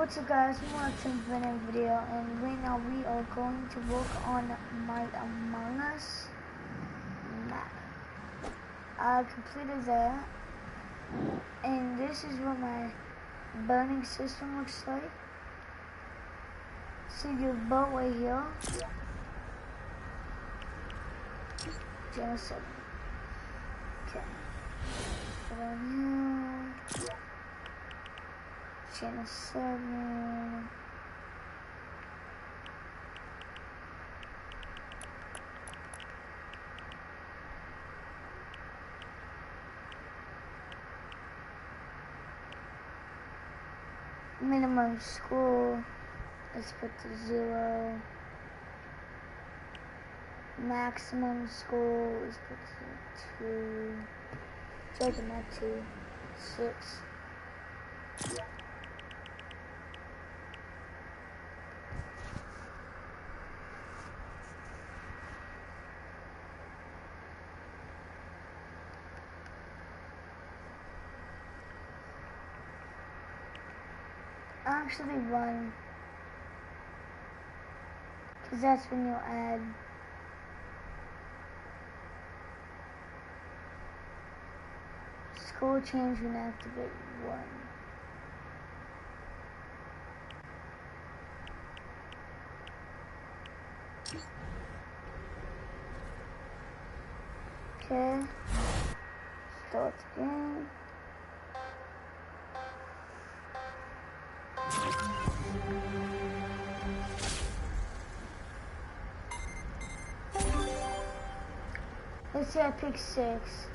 What's up guys, welcome to another video, and right now we are going to work on my Among Us map. I completed that, and this is what my burning system looks like. See your boat right here. Channel 7. Okay. Put on here. Channel 7. Minimum score, let's put to 0. Maximum score, let's put to 2. Taking that 2. 6. Actually 1, because that's when you'll add score change when activate 1. Okay, start the game. Let's say I pick 6.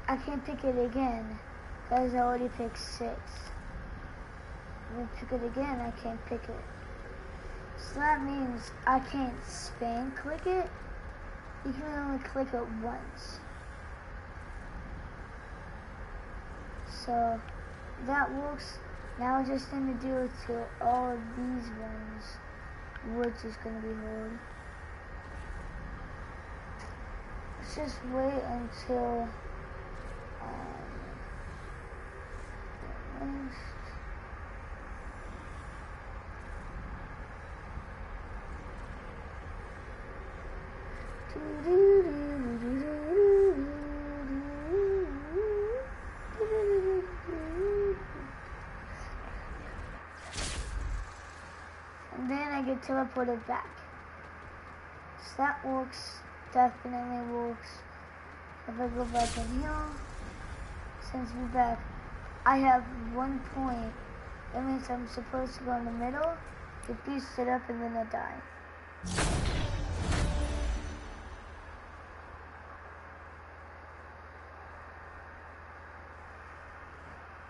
I can't pick it again because I already picked 6. If I pick it again, I can't pick it. So that means I can't spam click it. You can only click it once. So that works. Now I just need to do it to all of these ones, which is going to be hard. Let's just wait until and then I get teleported back. So that works, definitely works. If I go back in here, sends me back. I have 1 point. That means I'm supposed to go in the middle, get boosted up, and then I die.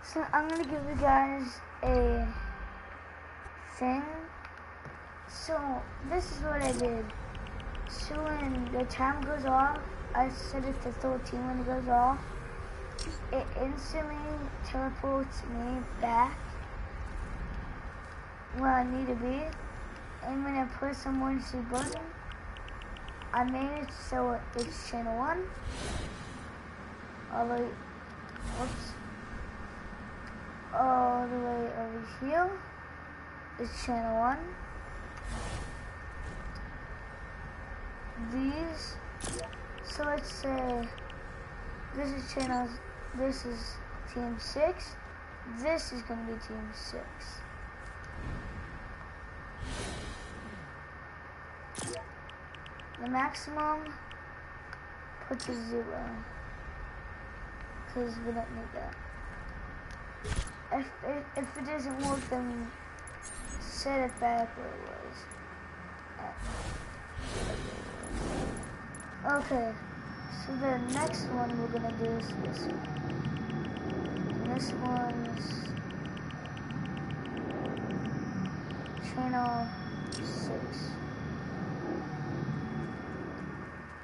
So I'm gonna give you guys a thing. So this is what I did. So when the time goes off, I set it to 13 when it goes off. It instantly teleports me back where I need to be. And when I press the emergency button, I made it so it's channel 1. All the way over here is channel 1. These, so let's say this is this is team 6, this is going to be team 6. The maximum, put to 0, because we don't need that. If it doesn't work, then set it back where it was. Okay, so the next one we're gonna do is this one. This one's channel 6.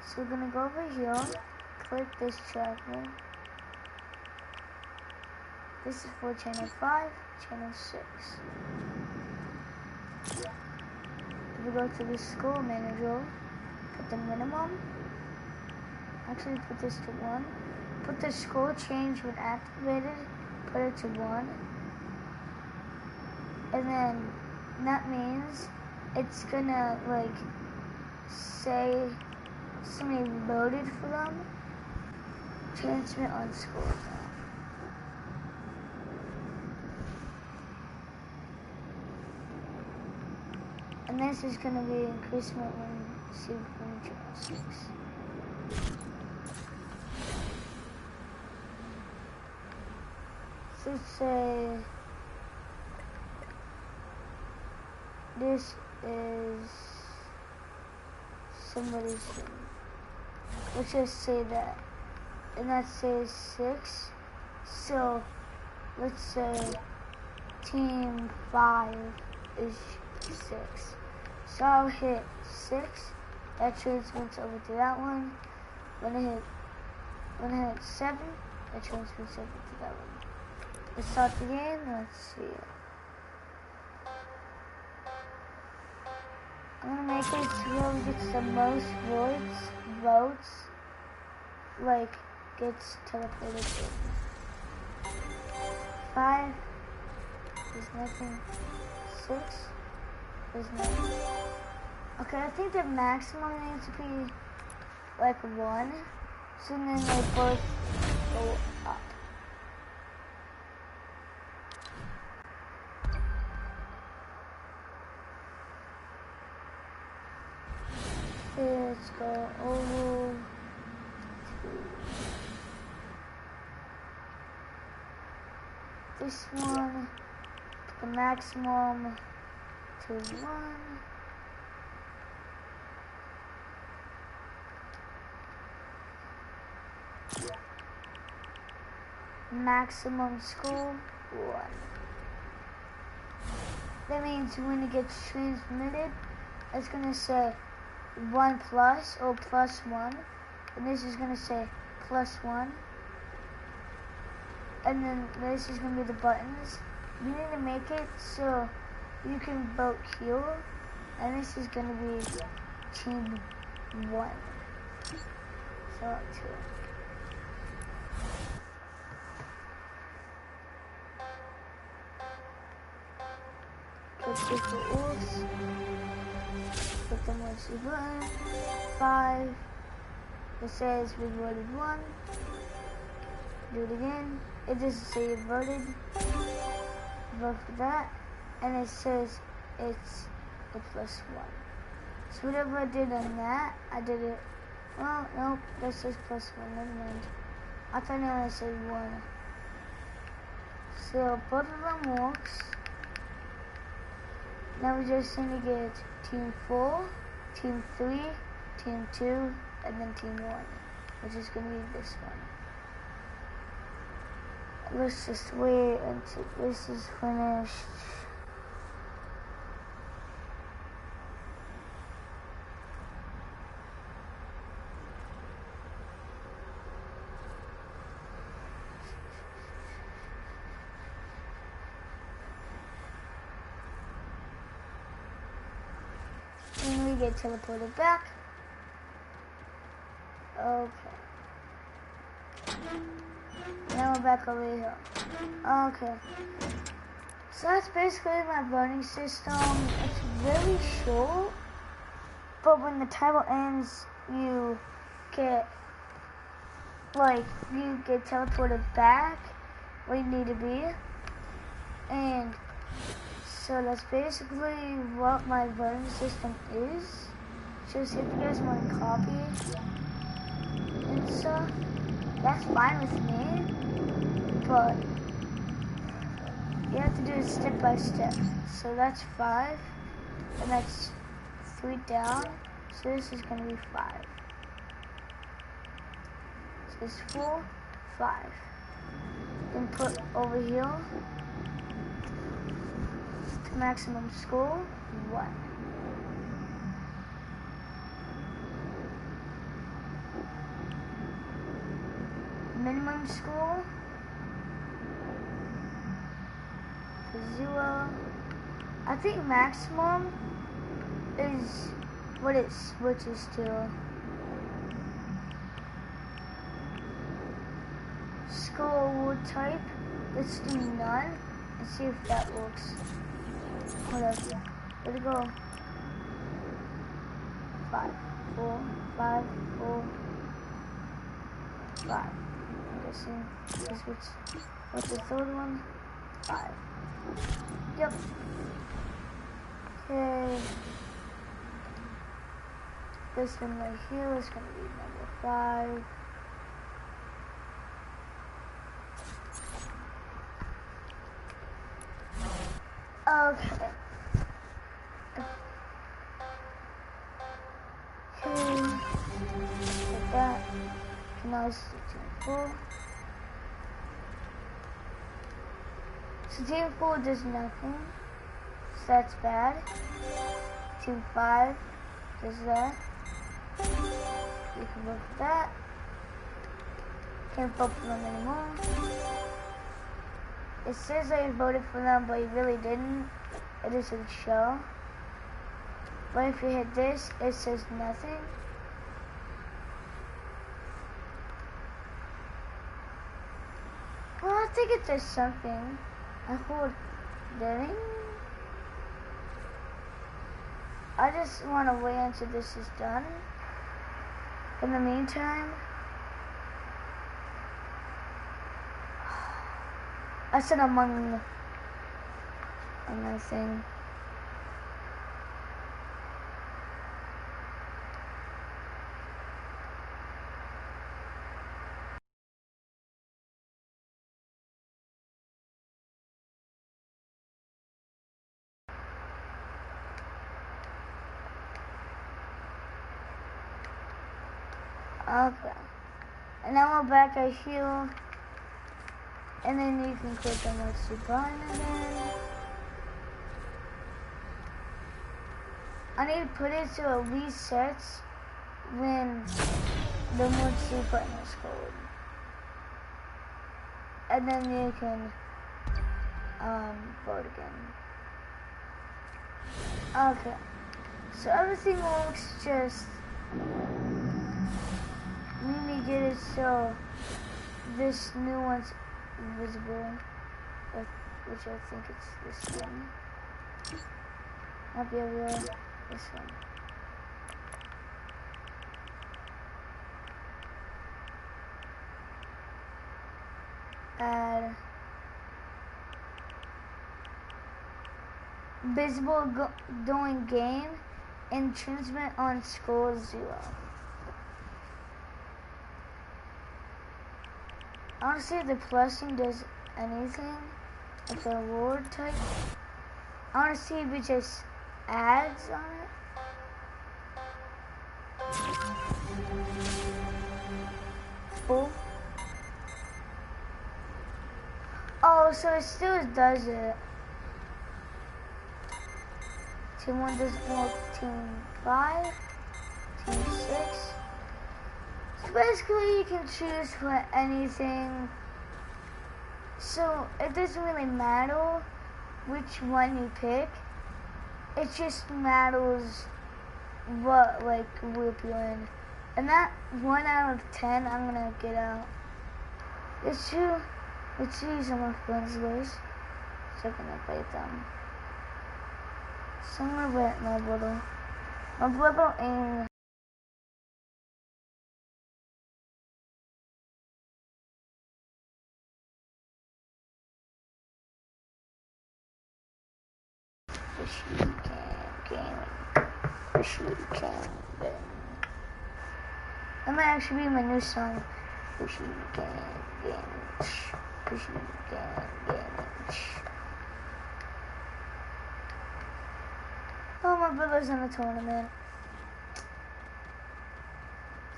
So we're gonna go over here, click this tracker. This is for channel 5, channel 6. If we go to the score manager, put the minimum. Actually, put this to 1. Put the score change when activated, put put it to 1. And then that means it's gonna like say somebody loaded for them. Transmit on school now. And this is gonna be increasement when received from channel 6. So say this is somebody's room. Let's just say that. And that says 6. So let's say team 5 is 6. So I'll hit 6. That transmits over to that one. When I hit 7, that transmits over to that one. Let's start the game. Let's see. I'm gonna make it so whoever gets the most votes, like, gets teleported in. 5, there's nothing. 6, there's nothing. Okay, I think the maximum needs to be like 1, so then they both go up. Let's go over to this one, the maximum to 1. Maximum school 1. That means when it gets transmitted, it's gonna say 1 plus or plus 1, and this is gonna say plus 1, and then this is gonna be the buttons. You need to make it so you can vote here, and this is gonna be team 1. So 2. Click the wolves. Click the mercy button. 5. It says we voted 1. Do it again. It doesn't say you voted. Vote for that. And it says it's a plus 1. So whatever I did on that, I did it. Well, nope, that says plus 1. Never mind. I thought it only said 1. So both of them works. Now we just need to get team 4, team 3, team 2, and then team 1, which is going to be this one. Let's just wait until this is finished. And we get teleported back. Okay. Now we're back over here. Okay. So that's basically my voting system. It's really short, but when the title ends, you get teleported back where you need to be. And so that's basically what my voting system is. Just if you guys want to copy and stuff, that's fine with me, but you have to do it step by step. So that's 5, and that's 3 down, so this is going to be 5. So it's 4, 5. Then put over here, to maximum score, 1. Minimum score, 0. I think maximum is what it switches to. Score award type Let's do none and see if that works. Hold up. Let's go. 5, 4, 5, 4, 5. I'm guessing this what's the third one? 5. Yep. Okay. This one right here is gonna be number 5. Okay. Okay. Like that. Now it's 2, 4. So team 4 does nothing. So that's bad. Team 5 does that. You can vote for that. Can't vote for them anymore. It says that you voted for them, but you really didn't. It doesn't show. But if you hit this, it says nothing. Well, I think it does something. I hold dang. I just want to wait until this is done. In the meantime, I said among another thing. Okay. And now we're back at here. And then you can click on what's the button again. I need to put it so it resets when the multi button is called. And then you can vote again. Okay. So everything works, just we need to get it so this new one's visible, which I think it's this one. Not the other one, this one. Add visible during game and transmit on score 0. Honestly, the plushing does anything. If a reward type. Honestly, we just adds on it. Full. Oh, so it still does it. Team 1 doesn't work. Team 5. Team 6. So basically, you can choose for anything. So it doesn't really matter which one you pick. It just matters what group you're in. And that 1 out of 10, I'm gonna get out. Let's see some of my friends list. So I can invite them. So I'm gonna invite my brother. My brother and Fishy Can Gaming. Fishy Can Gaming. That might actually be my new song. Fishy Can Gaming. Fishy Can Gaming. Oh, my brother's in the tournament.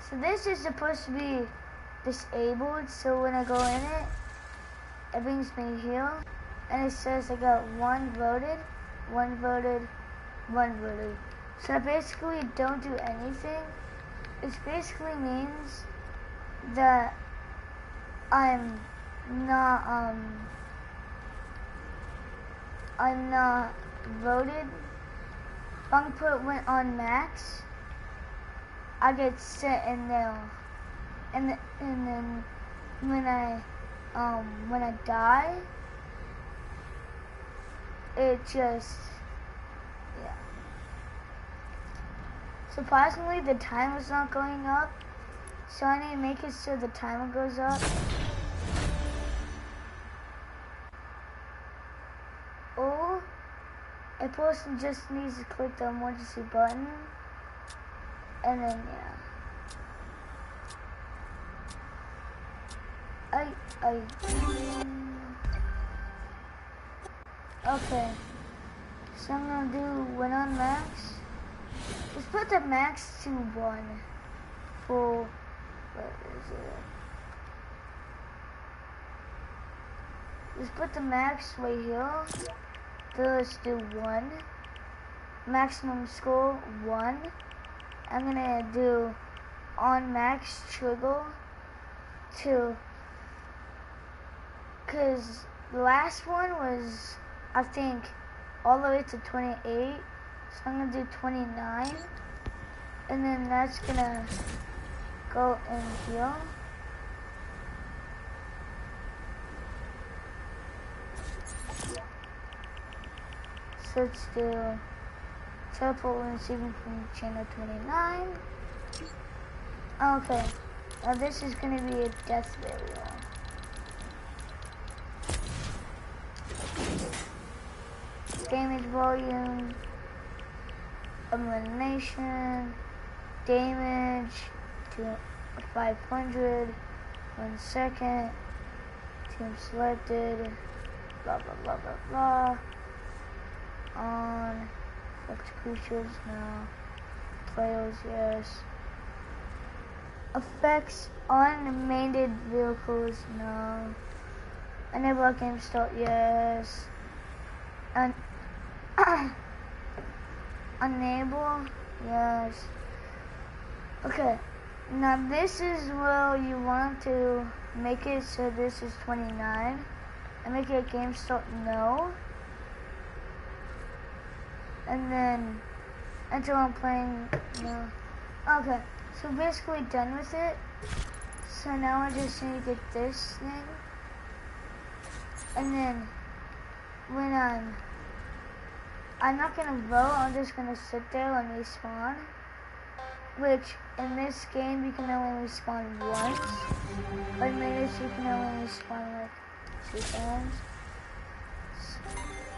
So this is supposed to be disabled, so when I go in it, it brings me here, and it says I got 1 voted, 1 voted, 1 voted. So I basically don't do anything. It basically means that I'm not voted. If I put went on max, I get set in there, and then when I when I die, it just, yeah. Surprisingly, the timer's not going up, so I need to make it so the timer goes up. Or a person just needs to click the emergency button, and then yeah. Okay, so I'm gonna do win on max. Let's put the max to 1 for, what is it? Let's put the max right here. So let's do 1. Maximum score 1. I'm gonna do on max trigger 2. Cause the last one was, I think, all the way to 28. So I'm gonna do 29. And then that's gonna go in here. So let's do teleport when receiving from channel 29. Okay, now this is gonna be a death burial. Damage volume, elimination, damage to 500, 1 second, team selected, blah blah blah blah blah. On, affect creatures, no. Players, yes. Effects on unmanned vehicles, no. Enable game start, yes. And enable, yes. Okay, now this is where you want to make it so this is 29 and make it game start, no. And then until I'm playing, no. Okay, so basically done with it. So now I just need to get this thing. And then when I'm not gonna vote, I'm just gonna sit there and respawn. Which in this game you can only respawn once. But in this you can only respawn like 2 times.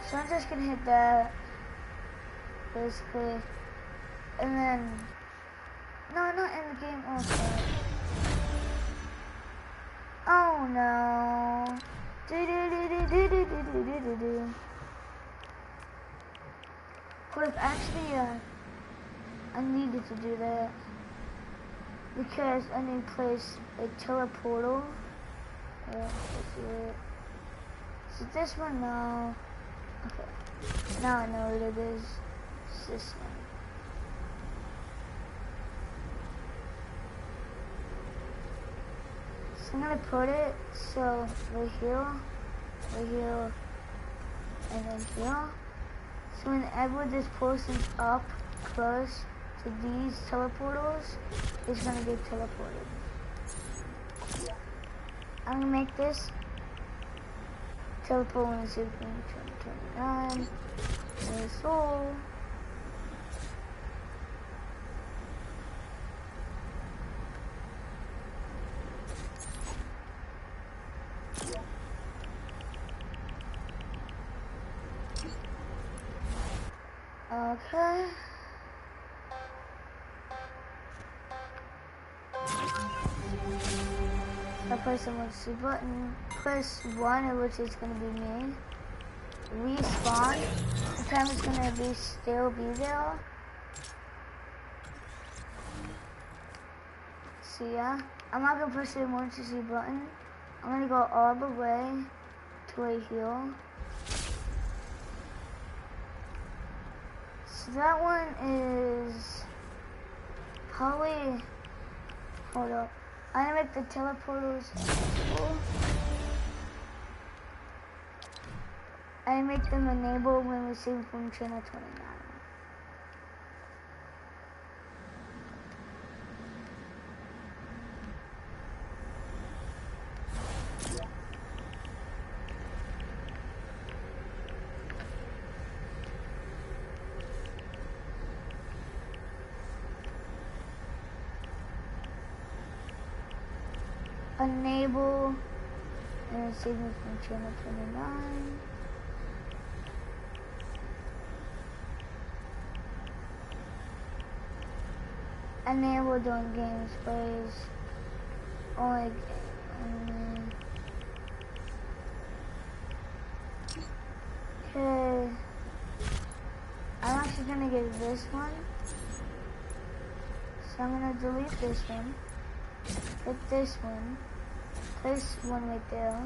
So I'm just gonna hit that. Basically, and then, no, not in the game, also. Oh no. What if actually, I needed to do that, because I need to place a teleportal. Yeah, let's do it. So this one, no. Okay, now I know what it is. This one. So I'm gonna put it so right here, and then here. So whenever this person's up close to these teleportals, it's gonna get teleported. I'm gonna make this teleport when it's 29. There's all. Okay. I'll press the emergency button. Press 1, which is gonna be me. Respawn. The time is gonna be still be there. So yeah, I'm not gonna push the emergency button. I'm gonna go all the way to right here. So that one is probably, hold up. I'm gonna make the teleporters enable. I make them enable when receiving from channel 29. enable and receiving from channel 29. Enable during game displays. Only. Okay. I'm actually gonna get this one. So I'm gonna delete this one. Get this one. Place one right there.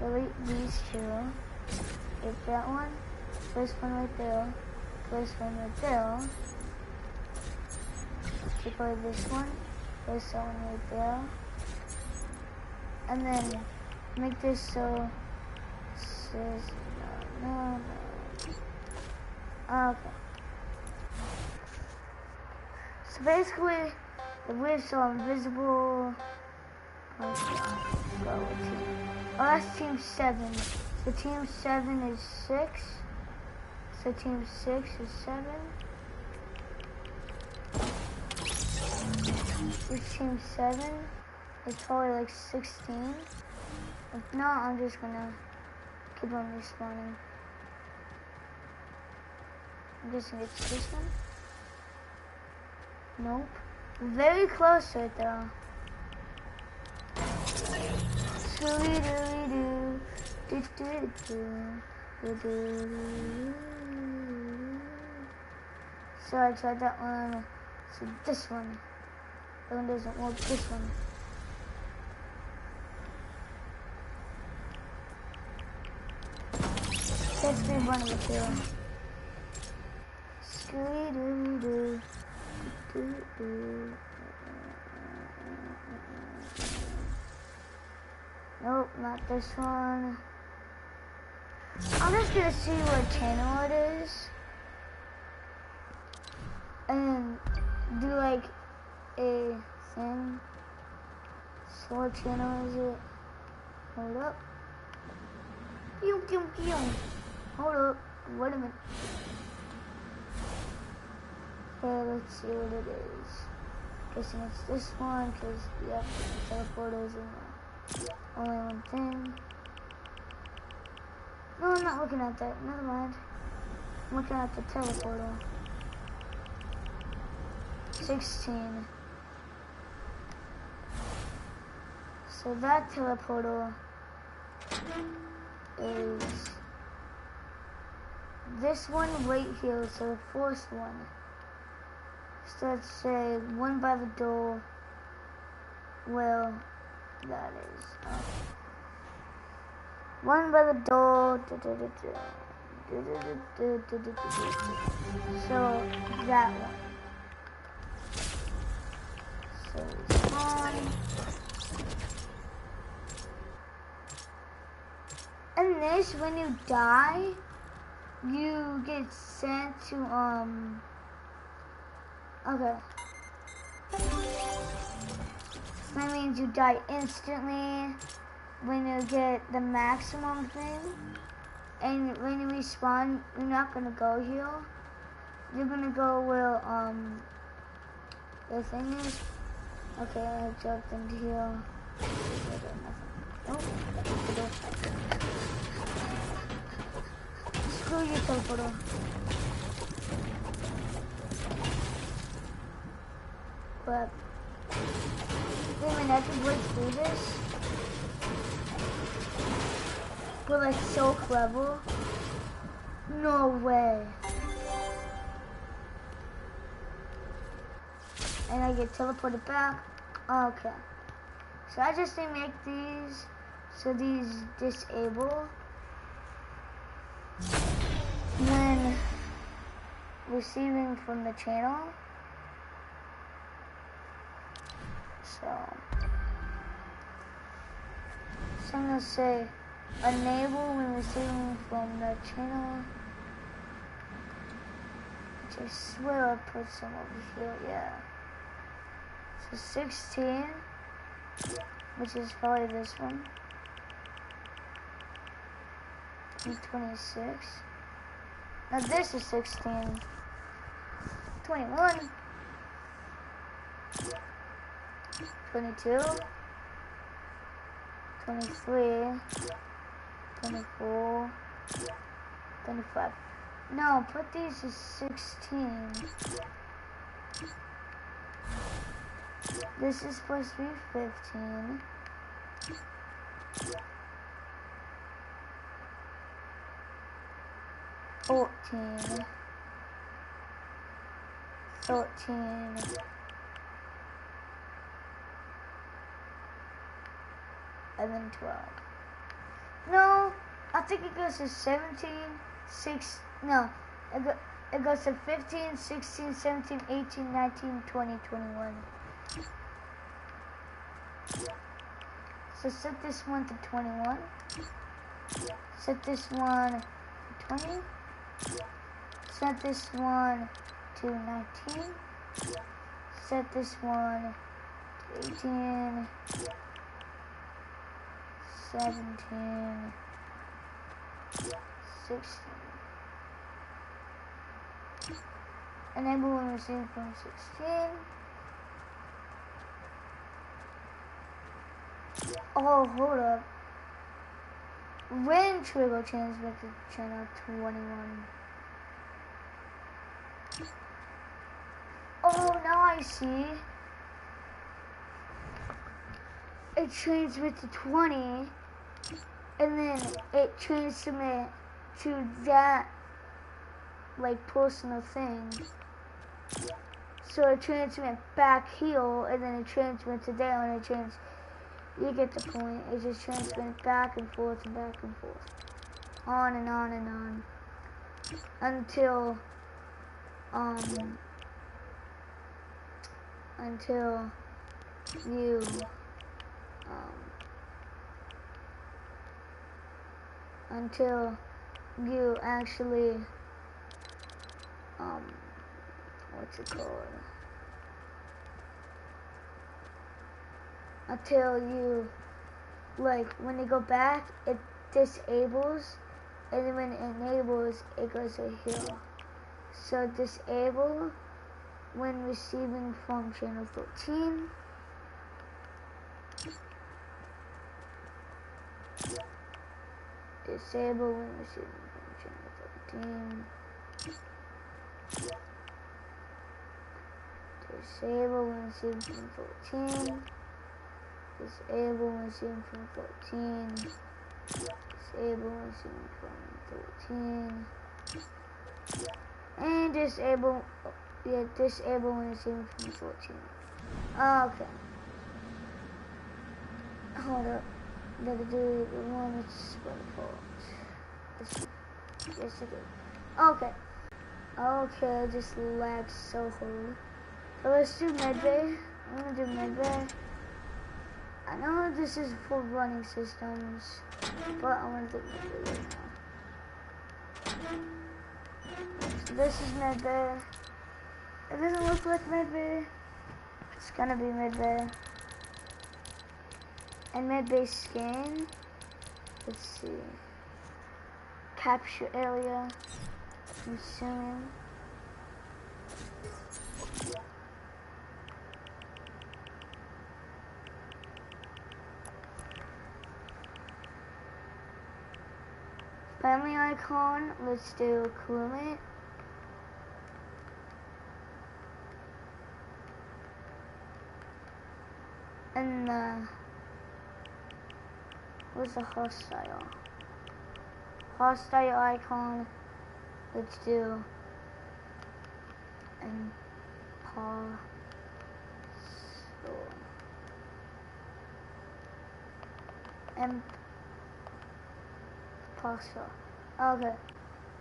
Delete these two. Get that one. Place one right there. Place one right there. Deploy this one. Place that one right there. And then make this so says no. Okay. So basically, the waves are invisible. Oh, that's team 7. So team 7 is 6. So team 6 is 7. This team 7 is probably like 16. If not, I'm just gonna keep on respawning. I'm guessing it's this one. Nope. Very close right there. So I tried that one. So this one. That one doesn't work. This one. Let's do one of the two. Scooby-Doo. Nope, not this one. I'm just gonna see what channel it is. And do like a thing. So what channel is it? Hold up. Pew, pew, pew. Hold up. Wait a minute. Okay, let's see what it is. Guessing it's this one, because, yep, teleporters and only one thing. No, I'm not looking at that. Never mind. I'm looking at the teleporter. 16. So that teleporter is this one right here, so the fourth one. So let's say one by the door. Well, that is one by the door. So that one. So spawn. And this, when you die, you get sent to okay. That means you die instantly when you get the maximum thing. And when you respawn, you're not gonna go here. You're gonna go where the thing is. Okay, I jumped into here. Oh, screw you, teleporter. But wait a minute, I can break through this. We're like so clever. No way. And I get teleported back. Okay. So I just need to make these so these disable when receiving from the channel. So I'm gonna say enable when receiving from the channel. Which I swear I put some over here, yeah. So 16, which is probably this one. And 26. Now this is 16. 21. 22. 23, 24, 25. No, put these as 16. This is supposed to be 15. 14. 13. And then 12. No, I think it goes to 17, 6, no, it goes to 15, 16, 17, 18, 19, 20, 21. So set this one to 21. Set this one to 20. Set this one to 19. Set this one to 18. 17, 16. Enable when receiving from 16. Oh, hold up. When trigger change back to channel 21. Oh, now I see. It transmits to 20, and then it transmits to that, like, personal thing. So it transmits back here, and then it transmits to there, and you get the point. It just transmits back and forth and back and forth. On and on and on. Until you, until you actually, what's it called? Until you, like, when you go back, it disables, and then when it enables, it goes to here. So disable when receiving from channel 13. Disable when receiving from channel 13. Disable when receiving from 14. Disable when receiving from 14. Disable when receiving from 13. And disable, disable when receiving from 14. Okay. Hold up. Gotta do the one that's by default. Yes, I do. Okay. Okay, I just lagged so hard. So let's do medbay. I'm gonna do medbay. I know this is for running systems, but I'm gonna do medbay right now. So this is medbay. It doesn't look like medbay. It's gonna be medbay. And medbay scan. Let's see. Capture area. Consuming. Family icon. Let's do crewmate. And what's the hostile? Hostile icon. Let's do imposter. Imposter. Okay.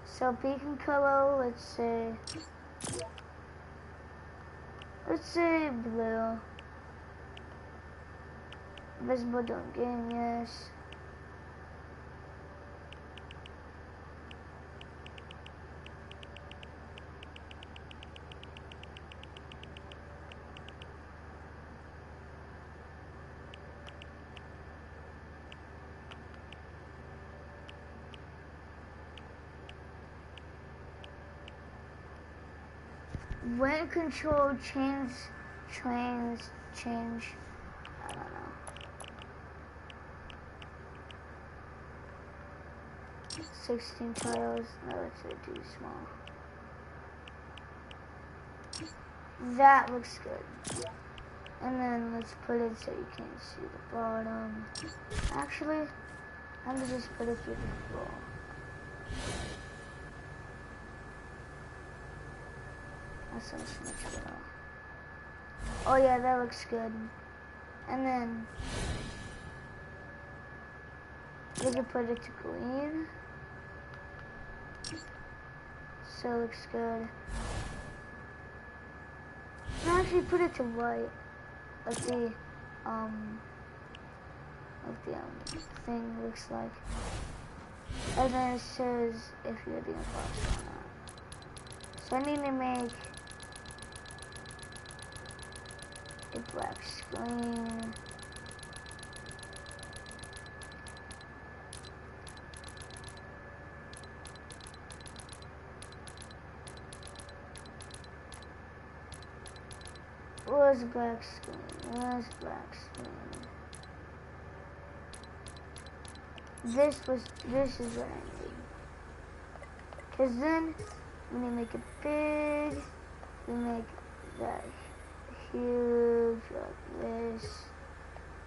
So beacon color. Let's say blue. Visible don't game, yes. When control change, I don't know. 16 tiles. No, it's too small. That looks good. And then let's put it so you can't see the bottom. Actually, I'm gonna just put it through the floor. That sounds much better. Oh yeah, that looks good. And then we can put it to green. So it looks good. Now actually put it to white. Like the thing looks like. And then it says if you're the imposter or not. So I need to make a black screen. Where's black screen? Where's black screen? This is what I need. Cause then when you make it big, you make that huge like this.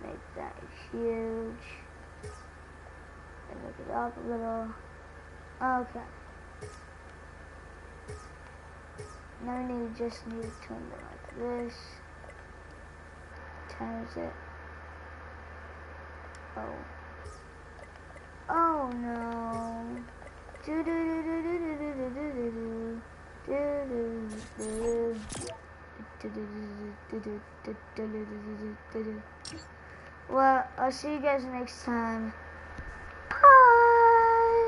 Make that huge. And make it up a little. Okay. Now you just need to turn it like this. Times it. Oh. Oh no. Well, I'll see you guys next time.